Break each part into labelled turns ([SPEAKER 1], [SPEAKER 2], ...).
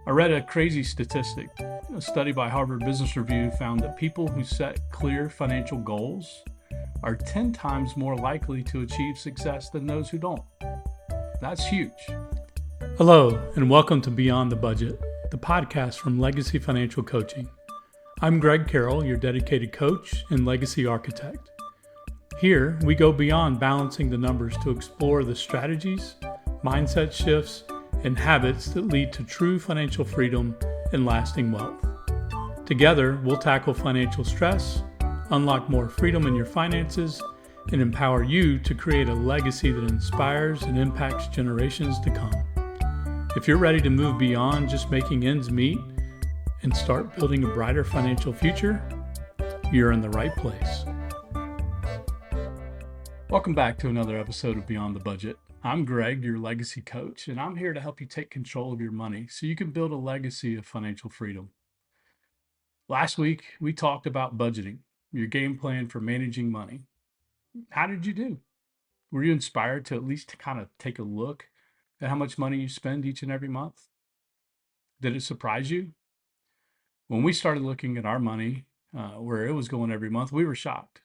[SPEAKER 1] I read a crazy statistic. A study by Harvard Business Review found that people who set clear financial goals are 10 times more likely to achieve success than those who don't. That's huge. Hello, and welcome to Beyond the Budget, the podcast from Legacy Financial Coaching. I'm Greg Carroll, your dedicated coach and legacy architect. Here, we go beyond balancing the numbers to explore the strategies, mindset shifts, and habits that lead to true financial freedom and lasting wealth. Together, we'll tackle financial stress, unlock more freedom in your finances, and empower you to create a legacy that inspires and impacts generations to come. If you're ready to move beyond just making ends meet and start building a brighter financial future, you're in the right place. Welcome back to another episode of Beyond the Budget. I'm Greg, your legacy coach, and I'm here to help you take control of your money so you can build a legacy of financial freedom. Last week, we talked about budgeting, your game plan for managing money. How did you do? Were you inspired to at least kind of take a look at how much money you spend each and every month? Did it surprise you? When we started looking at our money, where it was going every month, we were shocked.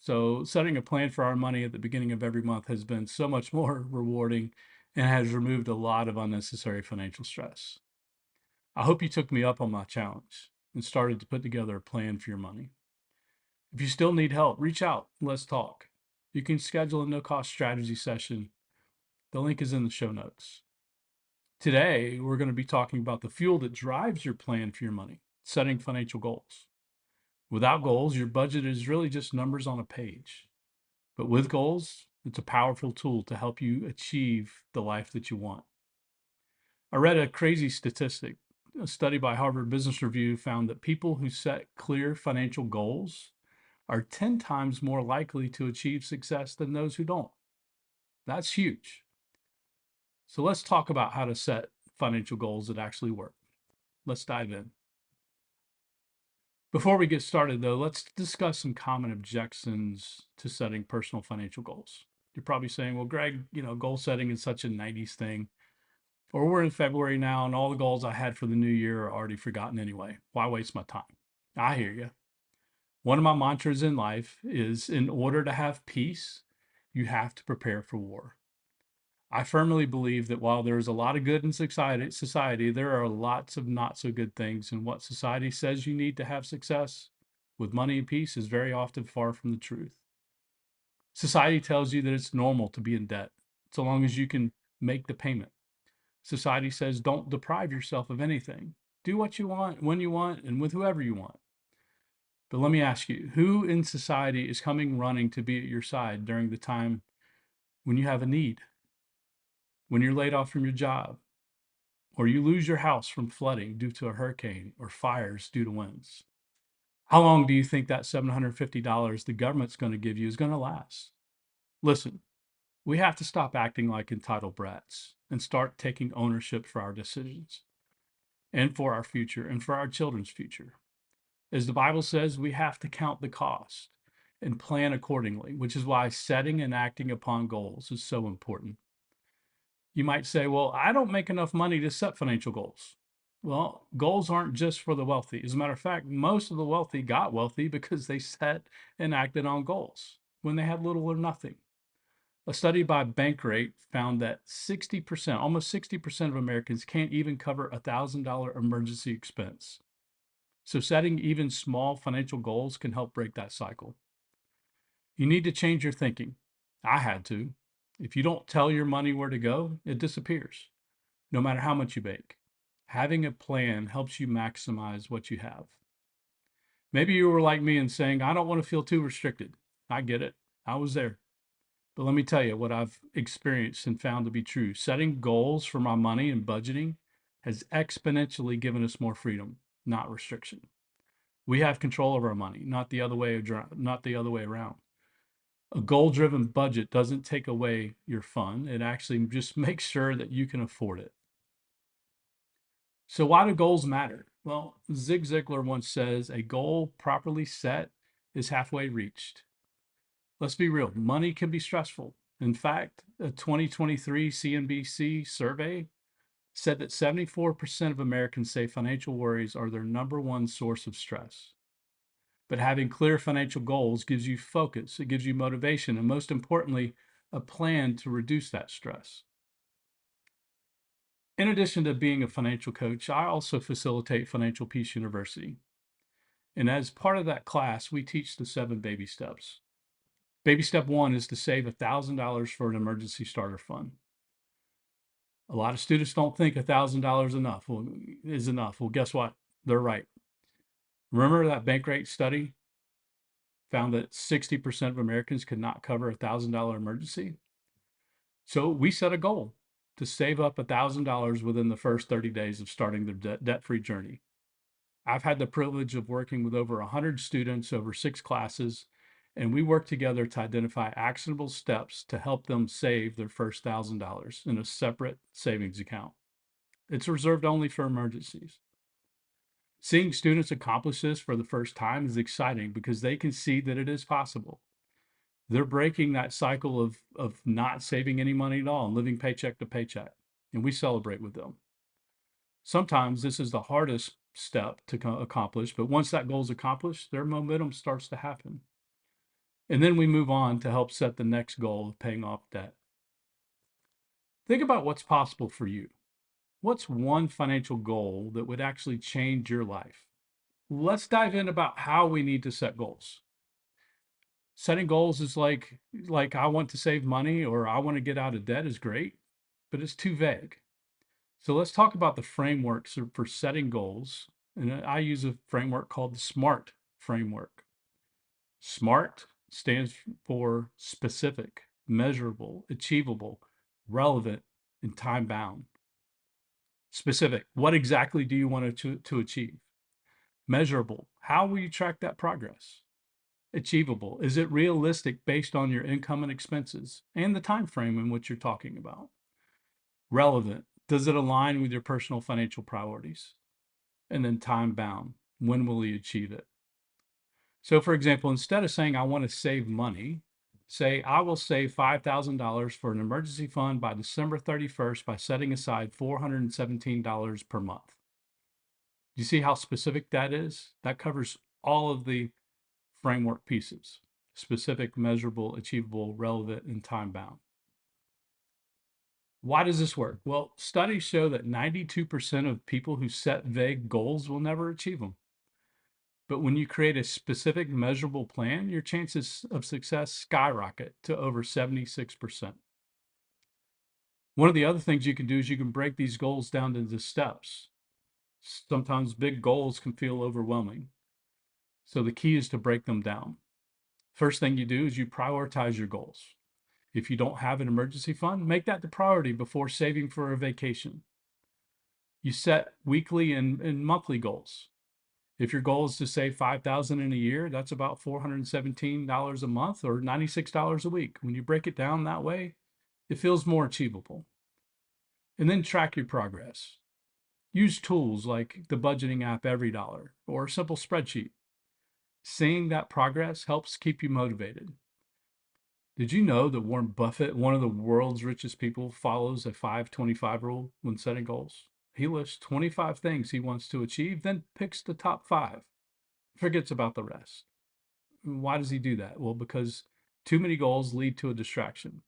[SPEAKER 1] So setting a plan for our money at the beginning of every month has been so much more rewarding and has removed a lot of unnecessary financial stress. I hope you took me up on my challenge and started to put together a plan for your money. If you still need help, reach out. Let's talk. You can schedule a no-cost strategy session. The link is in the show notes. Today, we're going to be talking about the fuel that drives your plan for your money, setting financial goals. Without goals, your budget is really just numbers on a page. But with goals, it's a powerful tool to help you achieve the life that you want. I read a crazy statistic. A study by Harvard Business Review found that people who set clear financial goals are 10 times more likely to achieve success than those who don't. That's huge. So let's talk about how to set financial goals that actually work. Let's dive in. Before we get started, though, let's discuss some common objections to setting personal financial goals. You're probably saying, well, Greg, goal setting is such a 90s thing. Or we're in February now, and all the goals I had for the new year are already forgotten anyway. Why waste my time? I hear you. One of my mantras in life is, in order to have peace, you have to prepare for war. I firmly believe that while there is a lot of good in society, there are lots of not so good things. And what society says you need to have success with money and peace is very often far from the truth. Society tells you that it's normal to be in debt, so long as you can make the payment. Society says don't deprive yourself of anything. Do what you want, when you want, and with whoever you want. But let me ask you, who in society is coming running to be at your side during the time when you have a need? When you're laid off from your job, or you lose your house from flooding due to a hurricane or fires due to winds? How long do you think that $750 the government's going to give you is going to last? Listen, we have to stop acting like entitled brats and start taking ownership for our decisions and for our future and for our children's future. As the Bible says, we have to count the cost and plan accordingly, which is why setting and acting upon goals is so important. You might say, well, I don't make enough money to set financial goals. Well, goals aren't just for the wealthy. As a matter of fact, most of the wealthy got wealthy because they set and acted on goals when they had little or nothing. A study by Bankrate found that 60%, almost 60% of Americans can't even cover a $1,000 emergency expense. So setting even small financial goals can help break that cycle. You need to change your thinking. I had to. If you don't tell your money where to go, it disappears, no matter how much you make. Having a plan helps you maximize what you have. Maybe you were like me and saying, I don't want to feel too restricted. I get it. I was there. But let me tell you what I've experienced and found to be true. Setting goals for my money and budgeting has exponentially given us more freedom, not restriction. We have control of our money, not the other way around. A goal-driven budget doesn't take away your fun. It actually just makes sure that you can afford it. So why do goals matter? Well, Zig Ziglar once says, a goal properly set is halfway reached. Let's be real, money can be stressful. In fact, a 2023 CNBC survey said that 74% of Americans say financial worries are their number one source of stress. But having clear financial goals gives you focus, it gives you motivation, and most importantly, a plan to reduce that stress. In addition to being a financial coach, I also facilitate Financial Peace University. And as part of that class, we teach the 7 baby steps. Baby step 1 is to save $1,000 for an emergency starter fund. A lot of students don't think $1,000 is enough. Well, guess what? They're right. Remember that Bankrate study found that 60% of Americans could not cover a $1,000 emergency? So we set a goal to save up $1,000 within the first 30 days of starting their debt-free journey. I've had the privilege of working with over 100 students over 6 classes, and we work together to identify actionable steps to help them save their first $1,000 in a separate savings account. It's reserved only for emergencies. Seeing students accomplish this for the first time is exciting because they can see that it is possible. They're breaking that cycle of not saving any money at all and living paycheck to paycheck, and we celebrate with them. Sometimes this is the hardest step to accomplish, but once that goal is accomplished, their momentum starts to happen. And then we move on to help set the next goal of paying off debt. Think about what's possible for you. What's one financial goal that would actually change your life? Let's dive in about how we need to set goals. Setting goals is like I want to save money or I want to get out of debt is great, but it's too vague. So let's talk about the frameworks for setting goals. And I use a framework called the SMART framework. SMART stands for specific, measurable, achievable, relevant, and time bound. Specific, what exactly do you want to achieve? Measurable, how will you track that progress? Achievable, is it realistic based on your income and expenses and the time frame in which you're talking about? Relevant, does it align with your personal financial priorities? And then time bound, when will you achieve it? So for example, instead of saying I want to save money, say I will save $5,000 for an emergency fund by December 31st by setting aside $417 per month. Do you see how specific that is? That covers all of the framework pieces: specific, measurable, achievable, relevant, and time bound. Why does this work? Well, studies show that 92% of people who set vague goals will never achieve them. But when you create a specific, measurable plan, your chances of success skyrocket to over 76%. One of the other things you can do is you can break these goals down into steps. Sometimes big goals can feel overwhelming. So the key is to break them down. First thing you do is you prioritize your goals. If you don't have an emergency fund, make that the priority before saving for a vacation. You set weekly and monthly goals. If your goal is to save $5,000 in a year, that's about $417 a month or $96 a week. When you break it down that way, it feels more achievable. And then track your progress. Use tools like the budgeting app EveryDollar or a simple spreadsheet. Seeing that progress helps keep you motivated. Did you know that Warren Buffett, one of the world's richest people, follows a 5-25 rule when setting goals? He lists 25 things he wants to achieve, then picks the top 5, forgets about the rest. Why does he do that? Well, because too many goals lead to a distraction.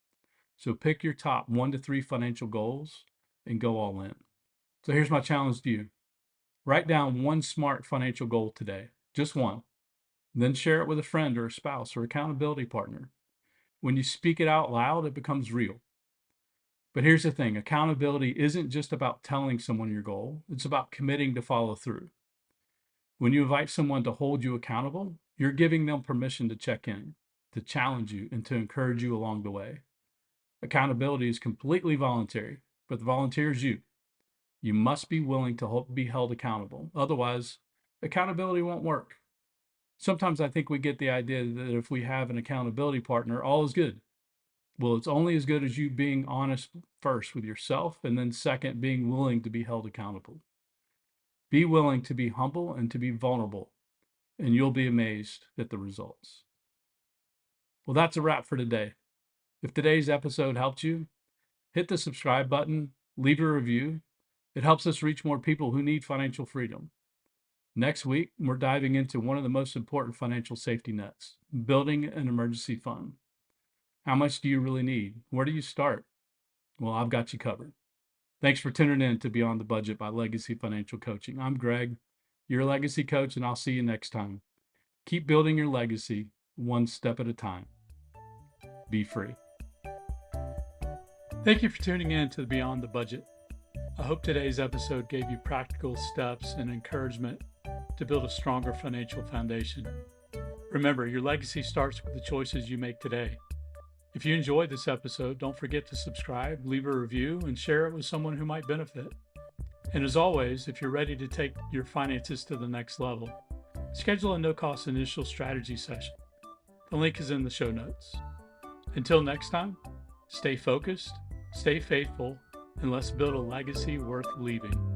[SPEAKER 1] So pick your top 1 to 3 financial goals and go all in. So here's my challenge to you. Write down one SMART financial goal today, just one. Then share it with a friend or a spouse or accountability partner. When you speak it out loud, it becomes real. But here's the thing, accountability isn't just about telling someone your goal, it's about committing to follow through. When you invite someone to hold you accountable, you're giving them permission to check in, to challenge you, and to encourage you along the way. Accountability is completely voluntary, but the volunteer is you. You must be willing to be held accountable. Otherwise, accountability won't work. Sometimes I think we get the idea that if we have an accountability partner, all is good. Well, it's only as good as you being honest first with yourself, and then second, being willing to be held accountable. Be willing to be humble and to be vulnerable, and you'll be amazed at the results. Well, that's a wrap for today. If today's episode helped you, hit the subscribe button, leave a review, It helps us reach more people who need financial freedom. Next week, we're diving into one of the most important financial safety nets, building an emergency fund. How much do you really need? Where do you start? Well, I've got you covered. Thanks for tuning in to Beyond the Budget by Legacy Financial Coaching. I'm Greg, your legacy coach, and I'll see you next time. Keep building your legacy one step at a time. Be free. Thank you for tuning in to Beyond the Budget. I hope today's episode gave you practical steps and encouragement to build a stronger financial foundation. Remember, your legacy starts with the choices you make today. If you enjoyed this episode, don't forget to subscribe, leave a review, and share it with someone who might benefit. And as always, if you're ready to take your finances to the next level, schedule a no-cost initial strategy session. The link is in the show notes. Until next time, stay focused, stay faithful, and let's build a legacy worth leaving.